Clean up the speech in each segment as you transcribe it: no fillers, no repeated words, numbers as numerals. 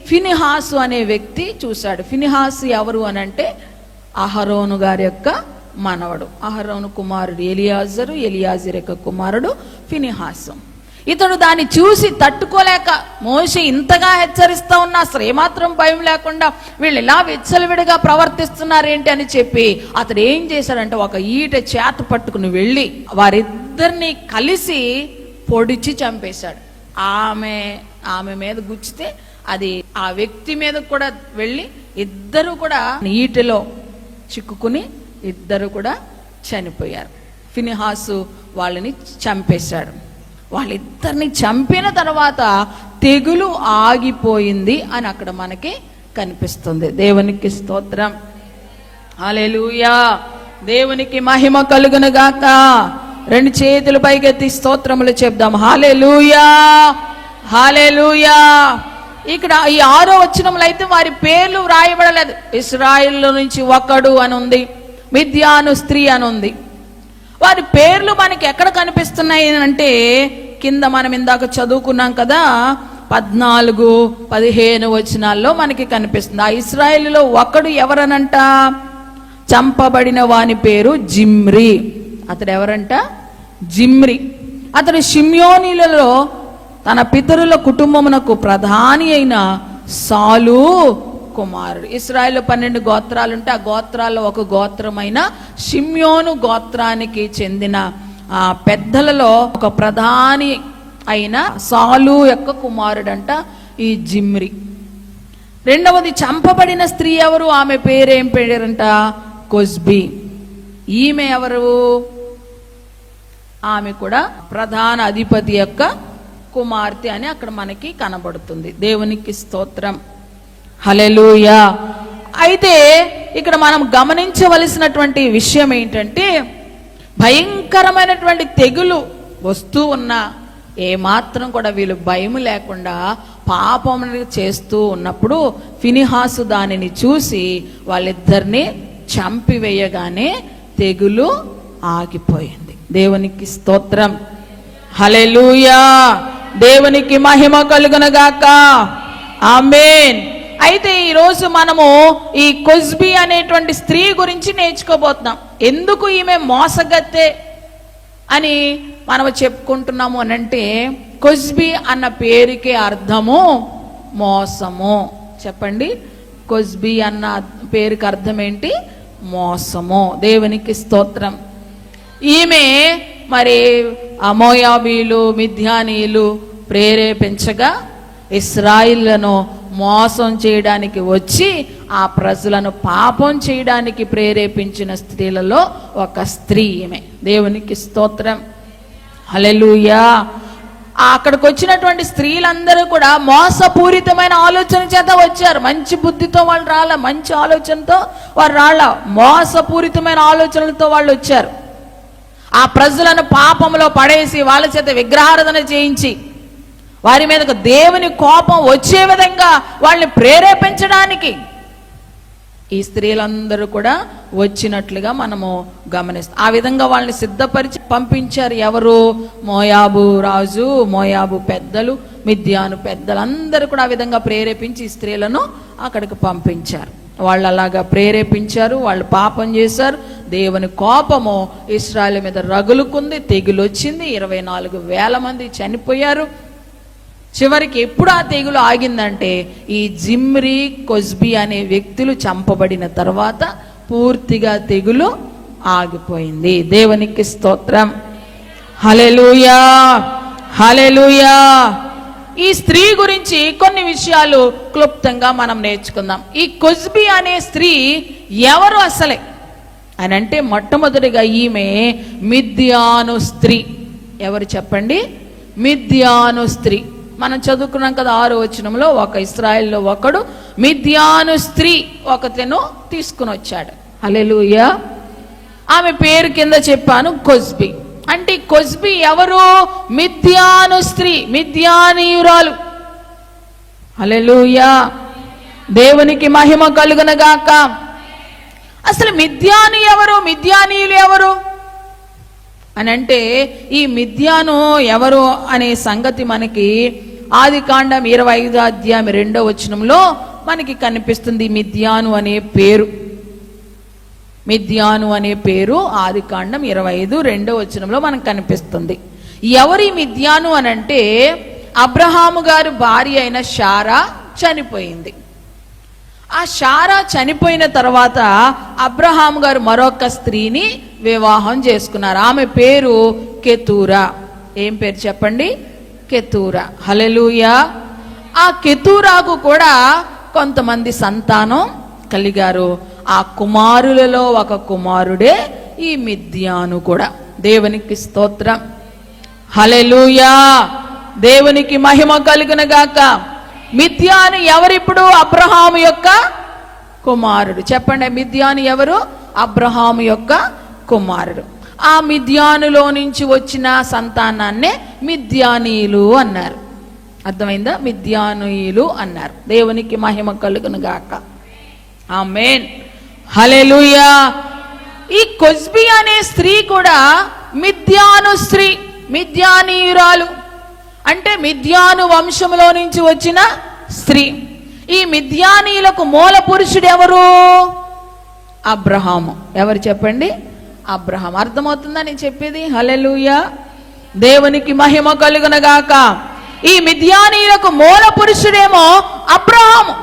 ఫినిహాసు అనే వ్యక్తి చూశాడు. ఫినిహాసు ఎవరు అని అంటే అహరోను గారి యొక్క మనవడు. అహరోను కుమారుడు ఎలియాజరు, ఎలియాజరు యొక్క కుమారుడు ఫినిహాసు. ఇతడు దాన్ని చూసి తట్టుకోలేక, మోషే ఇంతగా హెచ్చరిస్తా ఉన్నా అసలు ఏమాత్రం భయం లేకుండా వీళ్ళు ఇలా విచ్చలవిడిగా ప్రవర్తిస్తున్నారేంటి అని చెప్పి అతడు ఏం చేశాడంటే ఒక ఈట చేత పట్టుకుని వెళ్ళి వారిద్దరిని కలిసి పొడిచి చంపేశాడు. ఆమె మీద గుచ్చితే అది ఆ వ్యక్తి మీద కూడా వెళ్ళి ఇద్దరు కూడా ఈటలో చిక్కుకుని ఇద్దరు కూడా చనిపోయారు. ఫినిహాసు వాళ్ళని చంపేశాడు. వాళ్ళిద్దరిని చంపిన తర్వాత తెగులు ఆగిపోయింది అని అక్కడ మనకి కనిపిస్తుంది. దేవునికి స్తోత్రం, హల్లెలూయా. దేవునికి మహిమ కలుగును గాక. రెండు చేతులు పైకెత్తి స్తోత్రములు చెప్దాం. హల్లెలూయా, హల్లెలూయా. ఇక్కడ ఈ 6వ వచనంలో అయితే వారి పేర్లు వ్రాయబడలేదు. ఇశ్రాయేలు నుంచి ఒకడు అని ఉంది, మిద్యాను స్త్రీ అని ఉంది. వారి పేర్లు మనకి ఎక్కడ కనిపిస్తున్నాయి అంటే కింద మనం ఇందాక చదువుకున్నాం కదా, 14, 15 వచనాల్లో మనకి కనిపిస్తుంది. ఆ ఇశ్రాయేలులో ఒకడు ఎవరనంట, చంపబడిన వాని పేరు జిమ్రీ. అతడు ఎవరంట, జిమ్రీ. అతడు షిమ్యోనీలలో తన పితరుల కుటుంబమునకు ప్రధాని అయిన సాలు కుమారుడు. ఇశ్రాయేలు 12 గోత్రాలుంటే ఆ గోత్రాల్లో ఒక గోత్రమైన షిమ్యోను గోత్రానికి చెందిన పెద్దలలో ఒక ప్రధాని అయిన సాలు యొక్క కుమారుడంట ఈ జిమ్రీ. రెండవది చంపబడిన స్త్రీ ఎవరు, ఆమె పేరేం పేరంట, కొజ్బీ. ఈమె ఎవరు, ఆమె కూడా ప్రధాన అధిపతి యొక్క కుమార్తె అని అక్కడ మనకి కనబడుతుంది. దేవునికి స్తోత్రం, హల్లెలూయా. అయితే ఇక్కడ మనం గమనించవలసినటువంటి విషయం ఏంటంటే భయంకరమైనటువంటి తెగులు వస్తూ ఉన్నా ఏమాత్రం కూడా వీళ్ళు భయం లేకుండా పాపం చేస్తూ ఉన్నప్పుడు ఫినిహాసు దానిని చూసి వాళ్ళిద్దరిని చంపివేయగానే తెగులు ఆగిపోయింది. దేవునికి స్తోత్రం, హల్లెలూయా. దేవునికి మహిమ కలుగును గాక, ఆమేన్. అయితే ఈరోజు మనము ఈ కొజ్బీ అనేటువంటి స్త్రీ గురించి నేర్చుకోబోతున్నాం. ఎందుకు ఈమె మోసగత్తె అని మనము చెప్పుకుంటున్నాము అనంటే కొజ్బీ అన్న పేరుకే అర్థము మోసము. చెప్పండి, కొజ్బీ అన్న పేరుకి అర్థం ఏంటి, మోసము. దేవునికి స్తోత్రం. ఈమె మరి మోయాబీలు, మిద్యానీయులు ప్రేరేపించగా ఇశ్రాయేలును మోసం చేయడానికి వచ్చి ఆ ప్రజలను పాపం చేయడానికి ప్రేరేపించిన స్త్రీలలో ఒక స్త్రీ ఈమె. దేవునికి స్తోత్రం, హల్లెలూయా. అక్కడికి వచ్చినటువంటి స్త్రీలందరూ కూడా మోసపూరితమైన ఆలోచన చేత వచ్చారు. మంచి బుద్ధితో వాళ్ళు రాళ్ళ, మంచి ఆలోచనతో వారు రాళ్ళ, మోసపూరితమైన ఆలోచనలతో వాళ్ళు వచ్చారు. ఆ ప్రజలను పాపంలో పడేసి వాళ్ళ చేత విగ్రహారాధన చేయించి వారి మీదకు దేవుని కోపం వచ్చే విధంగా వాళ్ళని ప్రేరేపించడానికి ఈ స్త్రీలందరూ కూడా వచ్చినట్లుగా మనము గమనిస్తాం. ఆ విధంగా వాళ్ళని సిద్ధపరిచి పంపించారు. ఎవరు, మోయాబు రాజు, మోయాబు పెద్దలు, మిద్యాను పెద్దలందరూ కూడా ఆ విధంగా ప్రేరేపించి ఈ స్త్రీలను అక్కడికి పంపించారు. వాళ్ళు అలాగా ప్రేరేపించారు, వాళ్ళు పాపం చేశారు. దేవుని కోపము ఇశ్రాయేలు మీద రగులుకుంది, తెగులు వచ్చింది, 24,000 మంది చనిపోయారు. చివరికి ఎప్పుడు ఆ తెగులు ఆగిందంటే ఈ జిమ్రీ, కొజ్బీ అనే వ్యక్తులు చంపబడిన తర్వాత పూర్తిగా తెగులు ఆగిపోయింది. దేవునికి స్తోత్రం, హల్లెలూయా, హల్లెలూయా. ఈ స్త్రీ గురించి కొన్ని విషయాలు క్లుప్తంగా మనం నేర్చుకుందాం. ఈ కొజ్బీ అనే స్త్రీ ఎవరు అసలే అని అంటే మొట్టమొదటిగా ఈమె మిద్యాను స్త్రీ. ఎవరు చెప్పండి, మిద్యాను స్త్రీ. మనం చదువుకున్నాం కదా 6వ వచనంలో, ఒక ఇశ్రాయేల్లో ఒకడు మిద్యాను స్త్రీ ఒకతను తీసుకుని వచ్చాడు. హల్లెలూయా. ఆమె పేరు కింద చెప్పాను కొజ్బీ. అంటే కొజ్బీ ఎవరు, మిద్యాను స్త్రీ, మిద్యానీయురాలు. హల్లెలూయా. దేవునికి మహిమ కలుగును గాక. అసలు మిద్యాను ఎవరు, మిద్యానీయులు ఎవరు అని అంటే ఈ మిద్యాను ఎవరు అనే సంగతి మనకి ఆదికాండం 25వ అధ్యాయం 2వ వచనంలో మనకి కనిపిస్తుంది మిద్యాను అనే పేరు. మిద్యాను అనే పేరు ఆదికాండం 25 2వ వచనంలో మనకు కనిపిస్తుంది. ఎవరి మిద్యాను అనంటే అబ్రహాము గారు భార్య అయిన శారా చనిపోయింది. ఆ శారా చనిపోయిన తర్వాత అబ్రహాము గారు మరొక స్త్రీని వివాహం చేసుకున్నారు. ఆమె పేరు కెతూరా. ఏం పేరు చెప్పండి? కెతూరా. హల్లెలూయా. ఆ కెతూరాకు కూడా కొంతమంది సంతానం కలిగారు. ఆ కుమారులలో ఒక కుమారుడే ఈ మిద్యాను కూడా. దేవునికి స్తోత్రం. హల్లెలూయా. దేవునికి మహిమ కలుగును గాక. మిద్యాను ఎవరిప్పుడు? అబ్రహాము యొక్క కుమారుడు. చెప్పండి, మిద్యాను ఎవరు? అబ్రహాము యొక్క కుమారుడు. ఆ మిద్యానులో నుంచి వచ్చిన సంతానాన్నే మిద్యానీయులు అన్నారు. అర్థమైందా? మిద్యానీయులు అన్నారు. దేవునికి మహిమ కలుగును గాక. ఆమేన్. హల్లెలూయా. ఈ కొజ్బి అనే స్త్రీ కూడా మిద్యాను స్త్రీ, మిద్యానీయురాలు. అంటే మిద్యాను వంశంలో నుంచి వచ్చిన స్త్రీ. ఈ మిద్యానీయులకు మూల పురుషుడు ఎవరు? అబ్రహాము. ఎవరు చెప్పండి? అబ్రహాం. అర్థమవుతుందా నేను చెప్పేది? హల్లెలూయా. దేవునికి మహిమ కలుగును గాక. ఈ మిద్యానీయులకు మూల పురుషుడేమో అబ్రహాము.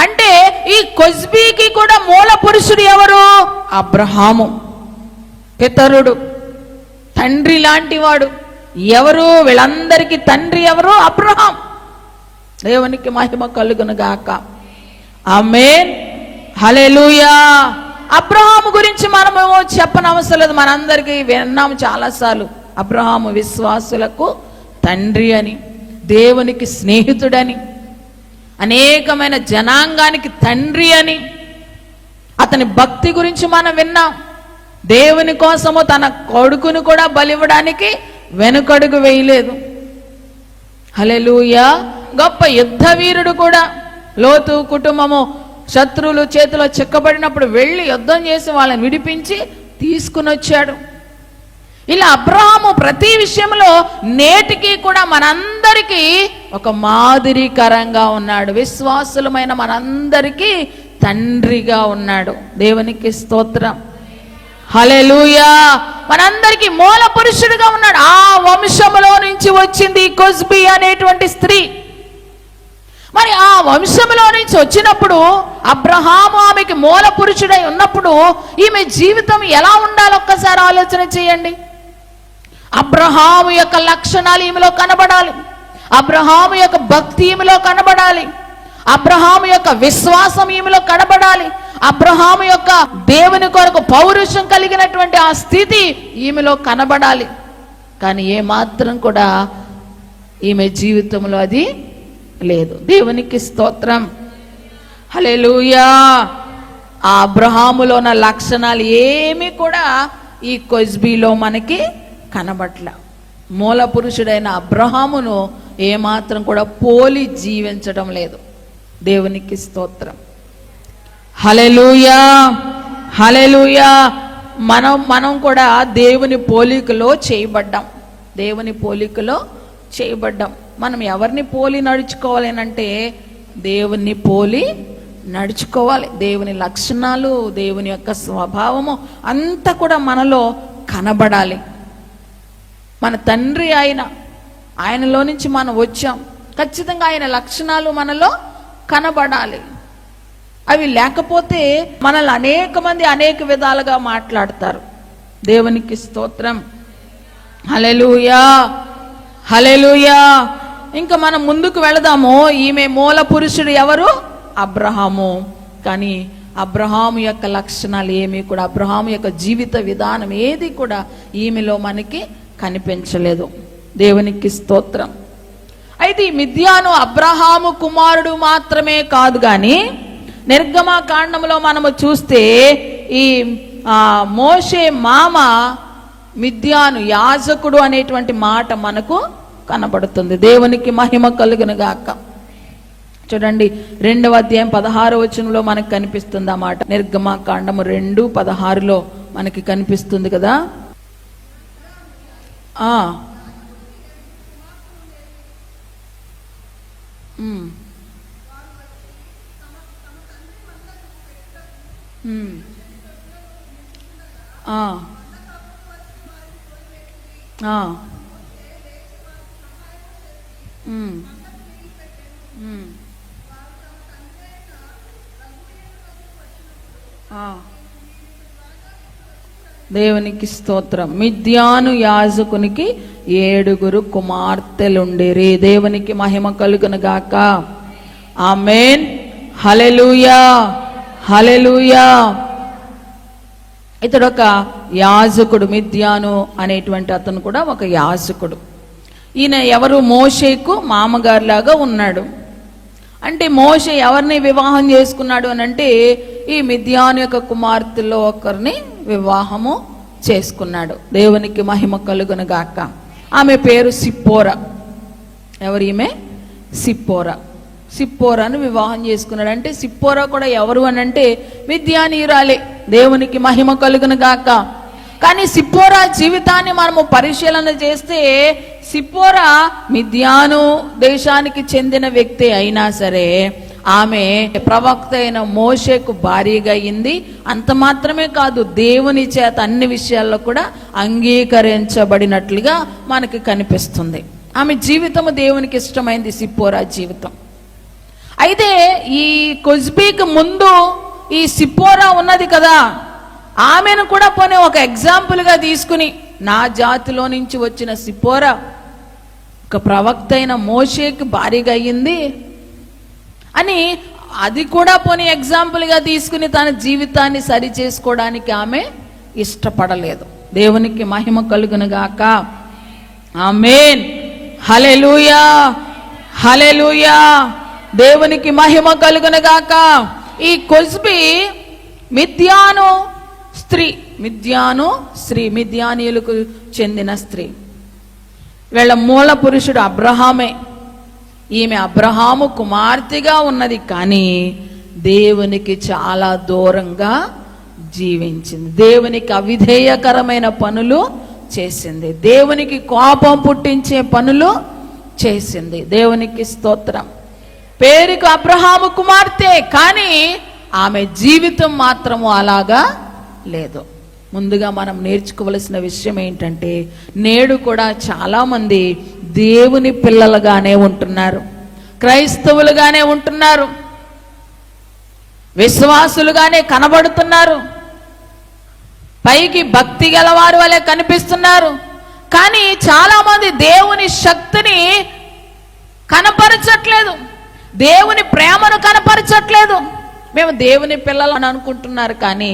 అంటే ఈ కొజ్బీకి కూడా మూల పురుషుడు ఎవరు? అబ్రహాము. పితరుడు, తండ్రి లాంటి వాడు ఎవరు? వీళ్ళందరికీ తండ్రి ఎవరు? అబ్రహాం. దేవునికి మహిమ కలుగును గాక. ఆమేన్. హల్లెలూయా. అబ్రహాము గురించి మనము చెప్పనవసరం లేదు, మనందరికీ విన్నాము చాలాసార్లు. అబ్రహాము విశ్వాసులకు తండ్రి అని, దేవునికి స్నేహితుడని, అనేకమైన జనాంగానికి తండ్రి అని. అతని భక్తి గురించి మనం విన్నాం. దేవుని కోసము తన కొడుకును కూడా బలివ్వడానికి వెనుకడుగు వేయలేదు. హల్లెలూయా. గొప్ప యుద్ధ వీరుడు కూడా. లోతు కుటుంబము శత్రువులు చేతిలో చిక్కబడినప్పుడు వెళ్ళి యుద్ధం చేసి వాళ్ళని విడిపించి తీసుకుని వచ్చాడు. ఇలా అబ్రహాము ప్రతి విషయంలో నేటికి కూడా మనందరికీ ఒక మాదిరికరంగా ఉన్నాడు. విశ్వాసులమైన మనందరికీ తండ్రిగా ఉన్నాడు. దేవునికి స్తోత్రం. హల్లెలూయా. మనందరికీ మూల పురుషుడిగా ఉన్నాడు. ఆ వంశములో నుంచి వచ్చింది కొజ్బి అనేటువంటి స్త్రీ. మరి ఆ వంశంలో నుంచి వచ్చినప్పుడు అబ్రహాము ఆమెకి మూల పురుషుడై ఉన్నప్పుడు ఈమె జీవితం ఎలా ఉండాలో ఒక్కసారి ఆలోచన చేయండి. అబ్రహాము యొక్క లక్షణాలు ఈమెలో కనబడాలి. అబ్రహాము యొక్క భక్తి ఈమెలో కనబడాలి. అబ్రహాము యొక్క విశ్వాసం ఈమెలో కనబడాలి. అబ్రహాము యొక్క దేవుని కొరకు పౌరుషం కలిగినటువంటి ఆ స్థితి ఈమెలో కనబడాలి. కానీ ఏమాత్రం కూడా ఈమె జీవితంలో అది లేదు. దేవునికి స్తోత్రం. హల్లెలూయా. ఆ అబ్రహాములో ఉన్న లక్షణాలు ఏమీ కూడా ఈ కొజ్బీలో మనకి కనబట్ల. మూల పురుషుడైన అబ్రహామును ఏమాత్రం కూడా పోలి జీవించడం లేదు. దేవునికి స్తోత్రం. హల్లెలూయా. హల్లెలూయా. మనం కూడా దేవుని పోలికలో చేయబడ్డాం. దేవుని పోలికలో చేయబడ్డాం. మనం ఎవరిని పోలి నడుచుకోవాలి అంటే దేవుని పోలి నడుచుకోవాలి. దేవుని లక్షణాలు, దేవుని యొక్క స్వభావము అంతా కూడా మనలో కనబడాలి. మన తండ్రి ఆయనలో నుంచి మనం వచ్చాం. ఖచ్చితంగా ఆయన లక్షణాలు మనలో కనబడాలి. అవి లేకపోతే మనల్ని అనేక మంది అనేక విధాలుగా మాట్లాడతారు. దేవునికి స్తోత్రం. హల్లెలూయా. హల్లెలూయా. ఇంకా మనం ముందుకు వెళదాము. ఈమె మూల పురుషుడు ఎవరు? అబ్రహాము. కానీ అబ్రహాము యొక్క లక్షణాలు ఏమీ కూడా, అబ్రహాము యొక్క జీవిత విధానం ఏది కూడా ఈమెలో మనకి కనిపించలేదు. దేవునికి స్తోత్రం. అయితే ఈ మిద్యాను అబ్రహాము కుమారుడు మాత్రమే కాదు, కానీ నిర్గమకాండంలో మనము చూస్తే ఈ మోషే మామ మిద్యాను యాజకుడు అనేటువంటి మాట మనకు కనబడుతుంది. దేవునికి మహిమ కలుగును గాక. చూడండి, 2వ అధ్యాయం 16వ వచనంలో మనకు కనిపిస్తుంది ఆ మాట. నిర్గమకాండము 2:16 మనకి కనిపిస్తుంది కదా. ఉమ్. ఉమ్. ఆ. ఆ. ఉమ్. ఉమ్. ఆ. దేవునికి స్తోత్రం. మిద్యాను యాజకునికి 7 కుమార్తెలుండిరి. దేవునికి మహిమ కలుగును గాక. ఆమేన్. హల్లెలూయా, హల్లెలూయా. ఇతడు ఒక యాజకుడు. మిద్యాను అనేటువంటి అతను కూడా ఒక యాజకుడు. ఈయన ఎవరు? మోషేకు మామగారులాగా ఉన్నాడు. అంటే మోషే ఎవరిని వివాహం చేసుకున్నాడు అని అంటే ఈ మిద్యాను యొక్క కుమార్తెల్లో ఒకరిని వివాహము చేసుకున్నాడు. దేవునికి మహిమ కలుగును గాక. ఆమె పేరు సిప్పోరా. ఎవరు ఈమె? సిప్పోరా. సిప్పోరాను వివాహం చేసుకున్నాడు. అంటే సిప్పోరా కూడా ఎవరు అని అంటే మిద్యానీయురాలే. దేవునికి మహిమ కలుగును గాక. కానీ సిప్పోరా జీవితాన్ని మనము పరిశీలన చేస్తే సిప్పోరా మిద్యాను దేశానికి చెందిన వ్యక్తి అయినా సరే ఆమె ప్రవక్త అయిన మోషేకు భార్యగా అయింది. అంత మాత్రమే కాదు, దేవుని చేత అన్ని విషయాల్లో కూడా అంగీకరించబడినట్లుగా మనకి కనిపిస్తుంది. ఆమె జీవితము దేవునికి ఇష్టమైంది, సిప్పోరా జీవితం. అయితే ఈ కొజ్బీకి ముందు ఈ సిప్పోరా ఉన్నది కదా, ఆమెను కూడా పోనీ ఒక ఎగ్జాంపుల్గా తీసుకుని నా జాతిలో నుంచి వచ్చిన సిప్పోరా ఒక ప్రవక్త అయిన మోషేకి భార్యగా అయ్యింది అని అది కూడా పోనీ ఎగ్జాంపుల్గా తీసుకుని తన జీవితాన్ని సరి చేసుకోవడానికి ఆమె ఇష్టపడలేదు. దేవునికి మహిమ కలుగును గాక. ఆమేన్. హల్లెలూయా, హల్లెలూయా. దేవునికి మహిమ కలుగును గాక. ఈ కొజ్బీ మిద్యాను స్త్రీ, మిద్యానీయులకు చెందిన స్త్రీ. వీళ్ళ మూల పురుషుడు అబ్రహామే. ఈమె అబ్రహాము కుమార్తెగా ఉన్నది, కానీ దేవునికి చాలా దూరంగా జీవించింది. దేవునికి అవిధేయకరమైన పనులు చేసింది. దేవునికి కోపం పుట్టించే పనులు చేసింది. దేవునికి స్తోత్రం. పేరుకు అబ్రహాము కుమార్తె, కానీ ఆమె జీవితం మాత్రము అలాగా లేదు. ముందుగా మనం నేర్చుకోవలసిన విషయం ఏంటంటే నేడు కూడా చాలామంది దేవుని పిల్లలుగానే ఉంటున్నారు, క్రైస్తవులుగానే ఉంటున్నారు, విశ్వాసులుగానే కనబడుతున్నారు, పైకి భక్తి గలవారు వలె కనిపిస్తున్నారు. కానీ చాలామంది దేవుని శక్తిని కనపరచట్లేదు, దేవుని ప్రేమను కనపరచట్లేదు. మేము దేవుని పిల్లలు అని అనుకుంటున్నారు, కానీ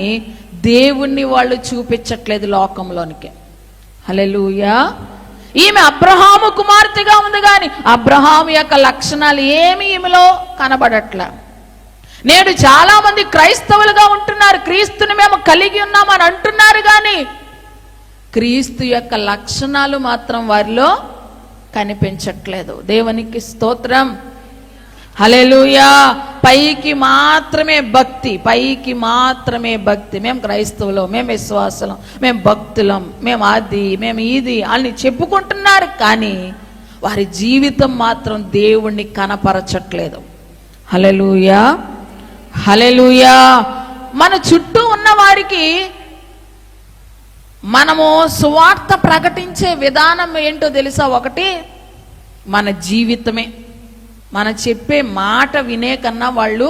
దేవుణ్ణి వాళ్ళు చూపించట్లేదు లోకంలోనికి. హల్లెలూయా. ఈమె అబ్రహాము కుమార్తెగా ఉంది, కానీ అబ్రహాము యొక్క లక్షణాలు ఏమి ఈమెలో కనబడట్లా. నేడు చాలా మంది క్రైస్తవులుగా ఉంటున్నారు, క్రీస్తుని మేము కలిగి ఉన్నామని అంటున్నారు, కానీ క్రీస్తు యొక్క లక్షణాలు మాత్రం వారిలో కనిపించట్లేదు. దేవునికి స్తోత్రం. హల్లెలూయా. పైకి మాత్రమే భక్తి, పైకి మాత్రమే భక్తి. మేము క్రైస్తవులం, మేము విశ్వాసులం, మేము భక్తులం, మేము అది, మేము ఇది అని చెప్పుకుంటున్నారు, కానీ వారి జీవితం మాత్రం దేవుణ్ణి కనపరచట్లేదు. హల్లెలూయా, హల్లెలూయా. మన చుట్టూ ఉన్న వారికి మనము సువార్త ప్రకటించే విధానం ఏంటో తెలుసా? ఒకటి మన జీవితమే. మన చెప్పే మాట వినే కన్నా వాళ్ళు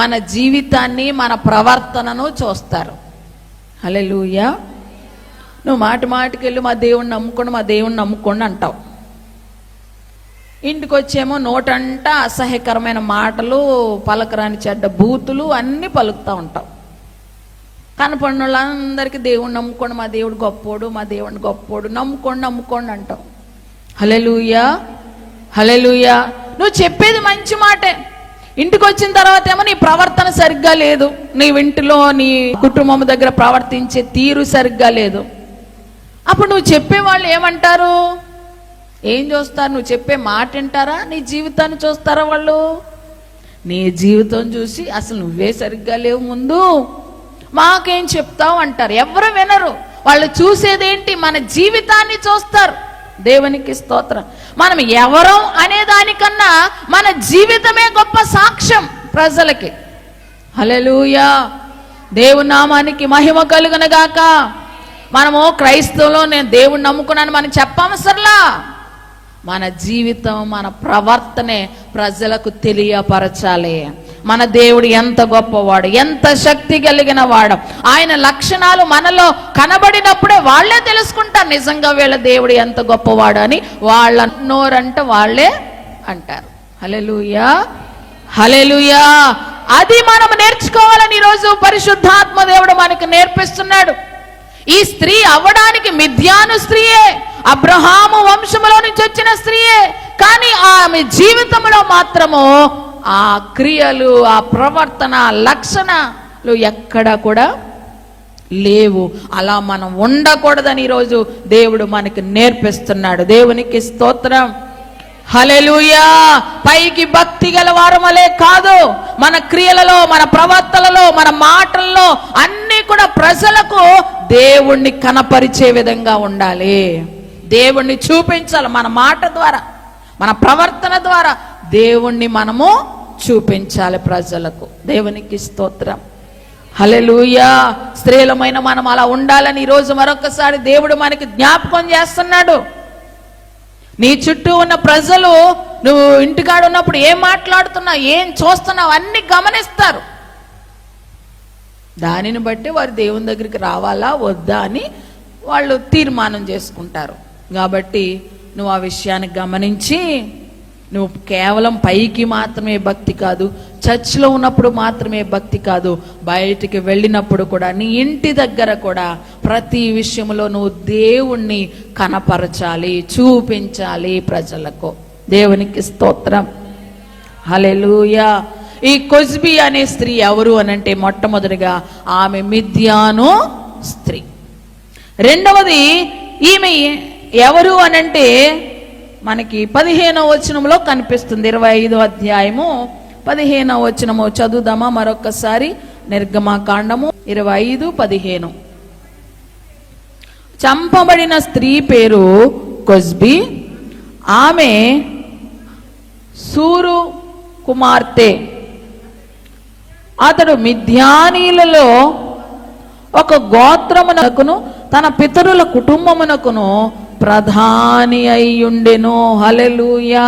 మన జీవితాన్ని, మన ప్రవర్తనను చూస్తారు. హల్లెలూయా. నువ్వు మాటికి వెళ్ళి మా దేవుణ్ణి నమ్ముకోండి అంటావు. ఇంటికి వచ్చేమో నోటంట అసహ్యకరమైన మాటలు, పలకరాని చెడ్డ బూతులు అన్నీ పలుకుతూ ఉంటావు. కనపడిన వాళ్ళందరికీ దేవుణ్ణి నమ్ముకోండి, మా దేవుడు గొప్పోడు, మా దేవుడిని గొప్పోడు, నమ్ముకోండి అంటావు. హల్లెలూయా, హల్లెలూయా. నువ్వు చెప్పేది మంచి మాటే, ఇంటికి వచ్చిన తర్వాత ఏమో నీ ప్రవర్తన సరిగ్గా లేదు, నీ ఇంటిలో నీ కుటుంబం దగ్గర ప్రవర్తించే తీరు సరిగ్గా లేదు. అప్పుడు నువ్వు చెప్పేవాళ్ళు ఏమంటారు? ఏం చూస్తారు? నువ్వు చెప్పే మాట వింటారా? నీ జీవితాన్ని చూస్తారా వాళ్ళు? నీ జీవితం చూసి అసలు నువ్వే సరిగ్గా లేవు, ముందు మాకేం చెప్తావు అంటారు. ఎవరు వినరు. వాళ్ళు చూసేదేంటి? మన జీవితాన్ని చూస్తారు. దేవునికి స్తోత్రం. మనం ఎవరం అనే దానికన్నా మన జీవితమే గొప్ప సాక్ష్యం ప్రజలకి. హల్లెలూయా, దేవుని నామానికి మహిమ కలుగునుగాక. మనము క్రైస్తవులో నేను దేవుణ్ణి నమ్ముకున్నాను మనం చెప్పవసరలా. మన జీవితం, మన ప్రవర్తనే ప్రజలకు తెలియపరచాలి. మన దేవుడు ఎంత గొప్పవాడు, ఎంత శక్తి కలిగిన వాడు, ఆయన లక్షణాలు మనలో కనబడినప్పుడే వాళ్ళే తెలుసుకుంటారు నిజంగా వీళ్ళ దేవుడు ఎంత గొప్పవాడు అని. వాళ్ళ నోరంట వాళ్ళే అంటారు. హల్లెలూయా, హల్లెలూయా. అది మనం నేర్చుకోవాలని ఈరోజు పరిశుద్ధాత్మ దేవుడు మనకు నేర్పిస్తున్నాడు. ఈ స్త్రీ అవ్వడానికి మిద్యాను స్త్రీయే, అబ్రహాము వంశములో నుంచి వచ్చిన స్త్రీయే, కానీ ఆమె జీవితంలో మాత్రము ఆ క్రియలు, ఆ ప్రవర్తన, లక్షణాలు ఎక్కడా కూడా లేవు. అలా మనం ఉండకూడదని ఈరోజు దేవుడు మనకి నేర్పిస్తున్నాడు. దేవునికి స్తోత్రం. హల్లెలూయా. పైకి భక్తి గల వారమలే కాదు, మన క్రియలలో, మన ప్రవర్తనలో, మన మాటల్లో అన్నీ కూడా ప్రజలకు దేవుణ్ణి కనపరిచే విధంగా ఉండాలి. దేవుణ్ణి చూపించాలి. మన మాట ద్వారా, మన ప్రవర్తన ద్వారా దేవుణ్ణి మనము చూపించాలి ప్రజలకు. దేవునికి స్తోత్రం. హల్లెలూయా. స్త్రీలమైన మనం అలా ఉండాలని ఈరోజు మరొకసారి దేవుడు మనకి జ్ఞాపకం చేస్తున్నాడు. నీ చుట్టూ ఉన్న ప్రజలు నువ్వు ఇంటికాడ ఉన్నప్పుడు ఏం మాట్లాడుతున్నావు, ఏం చూస్తున్నావు అన్ని గమనిస్తారు. దానిని బట్టి వారు దేవుని దగ్గరికి రావాలా వద్దా అని వాళ్ళు తీర్మానం చేసుకుంటారు. కాబట్టి నువ్వు ఆ విషయాన్ని గమనించి, నువ్వు కేవలం పైకి మాత్రమే భక్తి కాదు, చర్చ్లో ఉన్నప్పుడు మాత్రమే భక్తి కాదు, బయటికి వెళ్ళినప్పుడు కూడా, నీ ఇంటి దగ్గర కూడా ప్రతి విషయంలో నువ్వు దేవుణ్ణి కనపరచాలి, చూపించాలి ప్రజలకు. దేవునికి స్తోత్రం. హల్లెలూయా. ఈ కొజ్బీ అనే స్త్రీ ఎవరు అనంటే, మొట్టమొదటిగా ఆమె మిద్యాను స్త్రీ. రెండవది ఈమె ఎవరు అనంటే మనకి 15వ వచనంలో కనిపిస్తుంది. 25వ అధ్యాయము 15వ వచనము చదువుదామా మరొకసారి. నిర్గమకాండము 25:15. చంపబడిన స్త్రీ పేరు కొజ్బీ. ఆమె సూరు కుమార్తె. అతడు మిద్యానీలలో ఒక గోత్రమునకును తన పితరుల కుటుంబమునకును ప్రధాని అయ్యుండెను. హల్లెలూయా,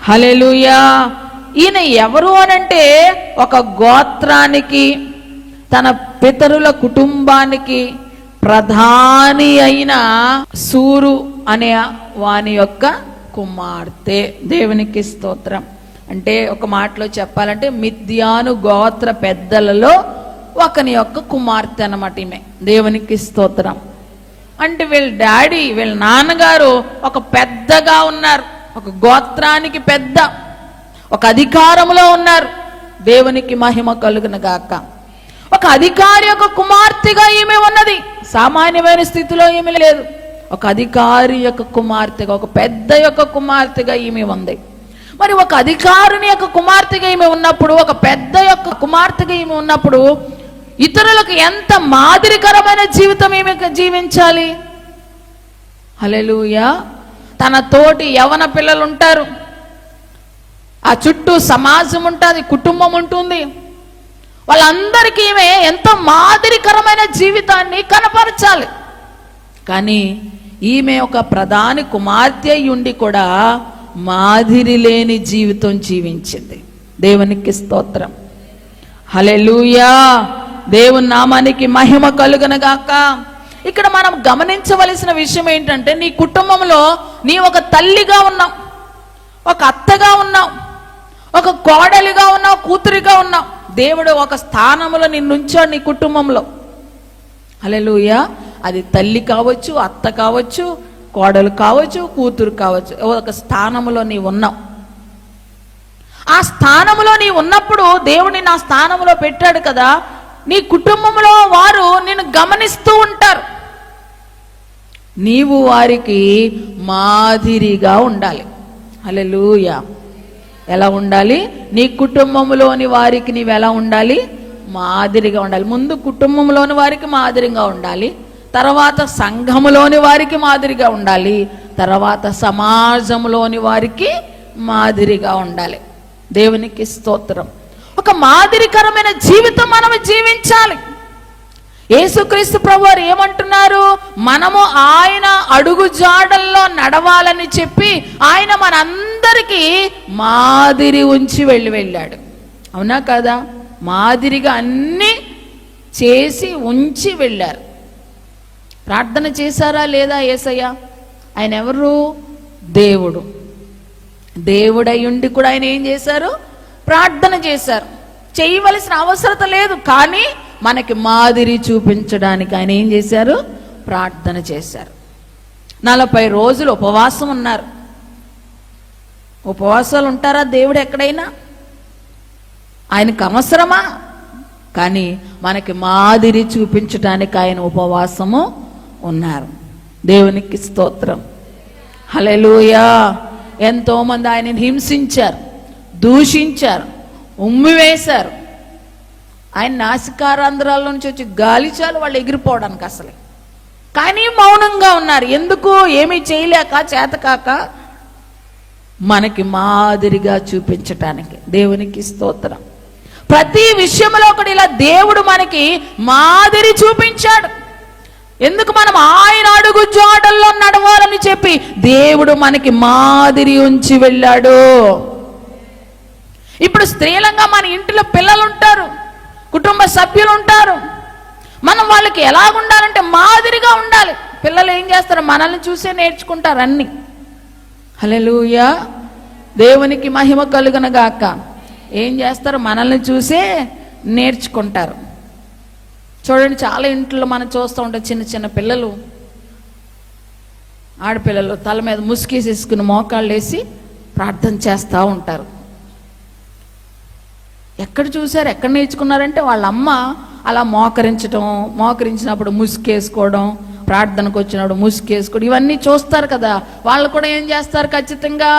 హల్లెలూయా. ఈయన ఎవరు అనంటే ఒక గోత్రానికి, తన పితరుల కుటుంబానికి ప్రధాని అయిన సూరు అనే వాని యొక్క కుమార్తె. దేవునికి స్తోత్రం. అంటే ఒక మాటలో చెప్పాలంటే మిద్యాను గోత్ర పెద్దలలో ఒకని యొక్క కుమార్తె అన్నమాట ఈమె. దేవునికి స్తోత్రం. అంటే వీళ్ళ డాడీ, వీళ్ళ నాన్నగారు ఒక పెద్దగా ఉన్నారు, ఒక గోత్రానికి పెద్ద, ఒక అధికారంలో ఉన్నారు. దేవునికి మహిమ కలుగును గాక. ఒక అధికారి యొక్క కుమార్తెగా ఈమె ఉన్నది. సామాన్యమైన స్థితిలో ఈమె లేదు. ఒక అధికారి యొక్క కుమార్తెగా, ఒక పెద్ద యొక్క కుమార్తెగా ఈమె ఉంది. మరి ఒక అధికారిని యొక్క కుమార్తెగా ఈమె ఉన్నప్పుడు, ఒక పెద్ద యొక్క కుమార్తెగా ఈమె ఉన్నప్పుడు ఇతరులకు ఎంత మాదిరికరమైన జీవితం ఈమె జీవించాలి. హల్లెలూయా. తన తోటి యవన పిల్లలు ఉంటారు, ఆ చుట్టూ సమాజం ఉంటుంది, కుటుంబం ఉంటుంది. వాళ్ళందరికీ ఈమె ఎంతో మాదిరికరమైన జీవితాన్ని కనపరచాలి. కానీ ఈమె ఒక ప్రధాని కుమార్తె ఉండి కూడా మాదిరి లేని జీవితం జీవించింది. దేవునికి స్తోత్రం. హల్లెలూయా. దేవుని నామానికి మహిమ కలుగునుగాక. ఇక్కడ మనం గమనించవలసిన విషయం ఏంటంటే, నీ కుటుంబంలో నీ ఒక తల్లిగా ఉన్నావు, ఒక అత్తగా ఉన్నావు, ఒక కోడలిగా ఉన్నావు, కూతురిగా ఉన్నావు. దేవుడు ఒక స్థానంలో నిన్నుంచాడు నీ కుటుంబంలో. హల్లెలూయా. అది తల్లి కావచ్చు, అత్త కావచ్చు, కోడలు కావచ్చు, కూతురు కావచ్చు, ఒక స్థానంలో నీ ఉన్నావు. ఆ స్థానంలో నీ ఉన్నప్పుడు దేవుడిని నా స్థానంలో పెట్టాడు కదా, నీ కుటుంబంలో వారు నిన్ను గమనిస్తూ ఉంటారు. నీవు వారికి మాదిరిగా ఉండాలి. హల్లెలూయా. ఎలా ఉండాలి? నీ కుటుంబంలోని వారికి నీవు ఎలా ఉండాలి? మాదిరిగా ఉండాలి. ముందు కుటుంబంలోని వారికి మాదిరిగా ఉండాలి, తర్వాత సంఘములోని వారికి మాదిరిగా ఉండాలి, తర్వాత సమాజంలోని వారికి మాదిరిగా ఉండాలి. దేవునికి స్తోత్రం. ఒక మాదిరికరమైన జీవితం మనం జీవించాలి. యేసుక్రీస్తు ప్రభువారు ఏమంటున్నారు? మనము ఆయన అడుగు జాడల్లో నడవాలని చెప్పి ఆయన మనందరికీ మాదిరి ఉంచి వెళ్ళాడు. అవునా కదా? మాదిరిగా అన్నీ చేసి ఉంచి వెళ్ళారు. ప్రార్థన చేశారా లేదా యేసయ్య? ఆయన ఎవరు? దేవుడు. దేవుడై ఉండి కూడా ఆయన ఏం చేశారు? ప్రార్థన చేశారు. చేయవలసిన అవసరత లేదు, కానీ మనకి మాదిరి చూపించడానికి ఆయన ఏం చేశారు? ప్రార్థన చేశారు. 40 రోజులు ఉపవాసం ఉన్నారు. ఉపవాసాలు ఉంటారా దేవుడు ఎక్కడైనా? ఆయనకు అవసరమా? కానీ మనకి మాదిరి చూపించడానికి ఆయన ఉపవాసము ఉన్నారు. దేవునికి స్తోత్రం. హల్లెలూయా. ఎంతో మంది ఆయనని హింసించారు, దూషించారు, ఉమ్మివేశారు. ఆయన నాసికారంధ్రాల నుంచి వచ్చి గాలి చాలు వాళ్ళు ఎగిరిపోవడానికి అసలే. కానీ మౌనంగా ఉన్నారు. ఎందుకు? ఏమీ చేయలేక, చేతకాక, మనకి మాదిరిగా చూపించటానికి. దేవునికి స్తోత్రం. ప్రతి విషయంలో కూడా ఇలా దేవుడు మనకి మాదిరి చూపించాడు. ఎందుకు? మనం ఆయన అడుగు జాడల్లో నడవాలని చెప్పి దేవుడు మనకి మాదిరి ఉంచి వెళ్ళాడు. ఇప్పుడు స్త్రీలంగా మన ఇంటిలో పిల్లలు ఉంటారు, కుటుంబ సభ్యులు ఉంటారు. మనం వాళ్ళకి ఎలాగుండాలంటే మాదిరిగా ఉండాలి. పిల్లలు ఏం చేస్తారు? మనల్ని చూసే నేర్చుకుంటారు అన్ని. హల్లెలూయా. దేవునికి మహిమ కలుగునగాక. ఏం చేస్తారు? మనల్ని చూసే నేర్చుకుంటారు. చూడండి, చాలా ఇంట్లో మనం చూస్తూ ఉంటాం, చిన్న చిన్న పిల్లలు, ఆడపిల్లలు తల మీద ముసుకేసేసుకుని మోకాళ్ళు వేసి ప్రార్థన చేస్తూ ఉంటారు. ఎక్కడ చూశారు, ఎక్కడ నేర్చుకున్నారంటే వాళ్ళ అమ్మ అలా మోకరించినప్పుడు ముసుకేసుకోవడం, ప్రార్థనకు వచ్చినప్పుడు ముసుకేసుకోవడం, ఇవన్నీ చూస్తారు కదా. వాళ్ళు కూడా ఏం చేస్తారు? ఖచ్చితంగా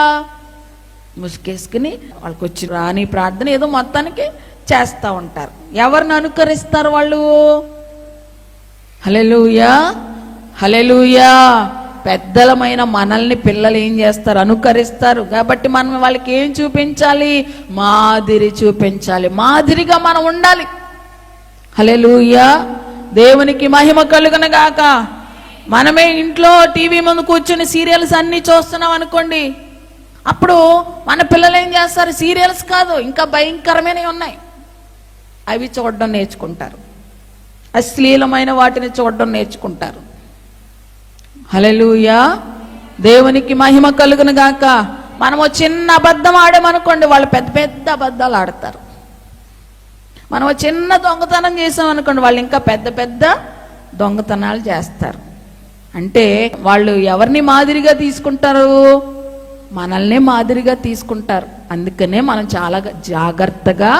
ముసుకేసుకుని వాళ్ళకి వచ్చి రాని ప్రార్థన ఏదో మొత్తానికి చేస్తూ ఉంటారు. ఎవరిని అనుకరిస్తారు వాళ్ళు? హల్లెలూయా, హల్లెలూయా. పెద్దలమైన మనల్ని పిల్లలు ఏం చేస్తారు? అనుకరిస్తారు. కాబట్టి మనం వాళ్ళకి ఏం చూపించాలి? మాదిరి చూపించాలి. మాదిరిగా మనం ఉండాలి. హల్లెలూయా. దేవునికి మహిమ కలుగునగాక. మనమే ఇంట్లో టీవీ ముందు కూర్చొని సీరియల్స్ అన్నీ చూస్తున్నాం అనుకోండి, అప్పుడు మన పిల్లలు ఏం చేస్తారు? సీరియల్స్ కాదు, ఇంకా భయంకరమైనవి ఉన్నాయి, అవి చూడడం నేర్చుకుంటారు. అశ్లీలమైన వాటిని చూడడం నేర్చుకుంటారు. హల్లెలూయా. దేవునికి మహిమ కలుగును గాక. మనము చిన్న అబద్ధం ఆడామనుకోండి, వాళ్ళు పెద్ద పెద్ద అబద్ధాలు ఆడతారు. మనం చిన్న దొంగతనం చేసామనుకోండి, వాళ్ళు ఇంకా పెద్ద పెద్ద దొంగతనాలు చేస్తారు. అంటే వాళ్ళు ఎవరిని మాదిరిగా తీసుకుంటారు? మనల్నే మాదిరిగా తీసుకుంటారు. అందుకనే మనం చాలా జాగ్రత్తగా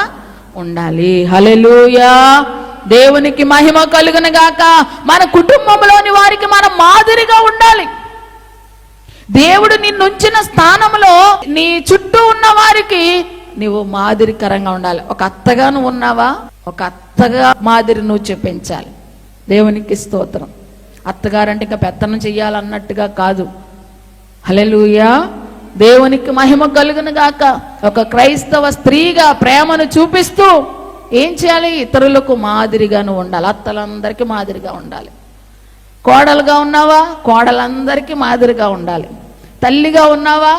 ఉండాలి. హల్లెలూయా. దేవునికి మహిమ కలుగును గాక. మన కుటుంబంలోని వారికి మనం మాదిరిగా ఉండాలి. దేవుడు నిన్నుంచిన స్థానంలో నీ చుట్టూ ఉన్న వారికి నువ్వు మాదిరికరంగా ఉండాలి. ఒక అత్తగా నువ్వు ఉన్నావా? ఒక అత్తగా మాదిరి నువ్వు చూపించాలి. దేవునికి స్తోత్రం. అత్తగారంటే ఇంకా పెత్తనం చెయ్యాలన్నట్టుగా కాదు. హల్లెలూయా. దేవునికి మహిమ కలుగును గాక. ఒక క్రైస్తవ స్త్రీగా ప్రేమను చూపిస్తూ ఏం చేయాలి? ఇతరులకు మాదిరిగా నువ్వు ఉండాలి. అత్తలందరికీ మాదిరిగా ఉండాలి. కోడలుగా ఉన్నావా? కోడలందరికీ మాదిరిగా ఉండాలి. తల్లిగా ఉన్నావా?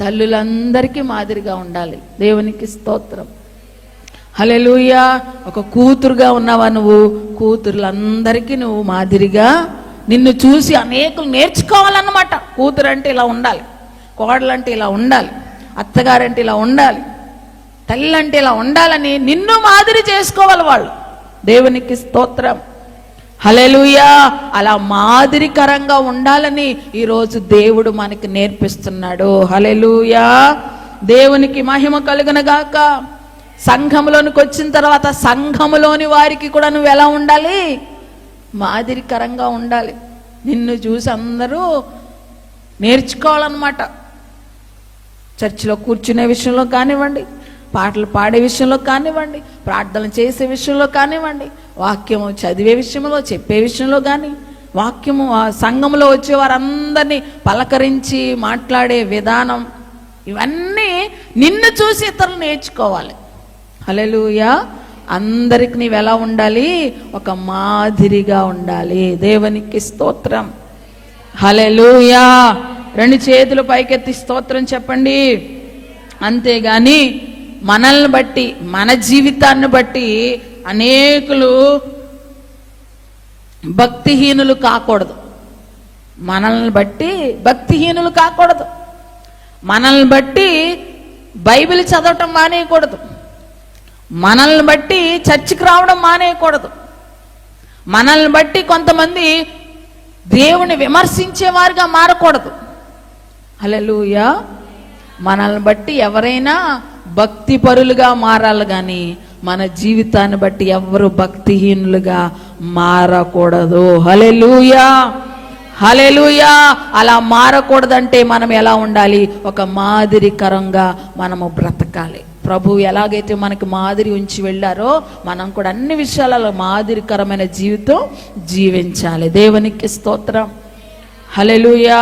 తల్లులందరికీ మాదిరిగా ఉండాలి. దేవునికి స్తోత్రం. హల్లెలూయా. ఒక కూతురుగా ఉన్నావా? నువ్వు కూతురులందరికీ నువ్వు మాదిరిగా, నిన్ను చూసి అనేకులు నేర్చుకోవాలన్నమాట. కూతురు అంటే ఇలా ఉండాలి, కోడలంటే ఇలా ఉండాలి, అత్తగారంటే ఇలా ఉండాలి, తల్లి అంటే ఇలా ఉండాలని నిన్ను మాదిరి చేసుకోవాలి వాళ్ళు. దేవునికి స్తోత్రం. హల్లెలూయా. అలా మాదిరికరంగా ఉండాలని ఈరోజు దేవుడు మనకి నేర్పిస్తున్నాడు. హల్లెలూయా. దేవునికి మహిమ కలుగునగాక. సంఘములోనికి వచ్చిన తర్వాత సంఘములోని వారికి కూడా నువ్వు ఎలా ఉండాలి? మాదిరికరంగా ఉండాలి. నిన్ను చూసి అందరూ నేర్చుకోవాలన్నమాట. చర్చిలో కూర్చునే విషయంలో కానివ్వండి, పాటలు పాడే విషయంలో కానివ్వండి, ప్రార్థన చేసే విషయంలో కానివ్వండి, వాక్యం చదివే విషయంలో, చెప్పే విషయంలో కానీ, వాక్యము ఆ సంఘంలో వచ్చే వారందరినీ పలకరించి మాట్లాడే విధానం, ఇవన్నీ నిన్ను చూసి ఇతరులు నేర్చుకోవాలి. హల్లెలూయా. అందరికి నీవు ఎలా ఉండాలి? ఒక మాదిరిగా ఉండాలి. దేవునికి స్తోత్రం. హల్లెలూయా. 2 చేతులు పైకెత్తి స్తోత్రం చెప్పండి. అంతేగాని మనల్ని బట్టి, మన జీవితాన్ని బట్టి అనేకులు భక్తిహీనులు కాకూడదు. మనల్ని బట్టి భక్తిహీనులు కాకూడదు. మనల్ని బట్టి బైబిల్ చదవటం మానేయకూడదు. మనల్ని బట్టి చర్చికి రావడం మానేయకూడదు. మనల్ని బట్టి కొంతమంది దేవుని విమర్శించేవారుగా మారకూడదు. హల్లెలూయా. మనల్ని బట్టి ఎవరైనా భక్తి పరులుగా మారాలి, కానీ మన జీవితాన్ని బట్టి ఎవరు భక్తిహీనులుగా మారకూడదు. హల్లెలూయా. హల్లెలూయా. అలా మారకూడదంటే మనం ఎలా ఉండాలి? ఒక మాదిరికరంగా మనము బ్రతకాలి. ప్రభు ఎలాగైతే మనకి మాదిరి ఉంచి వెళ్ళారో మనం కూడా అన్ని విషయాలలో మాదిరికరమైన జీవితం జీవించాలి. దేవునికి స్తోత్రం. హల్లెలూయా.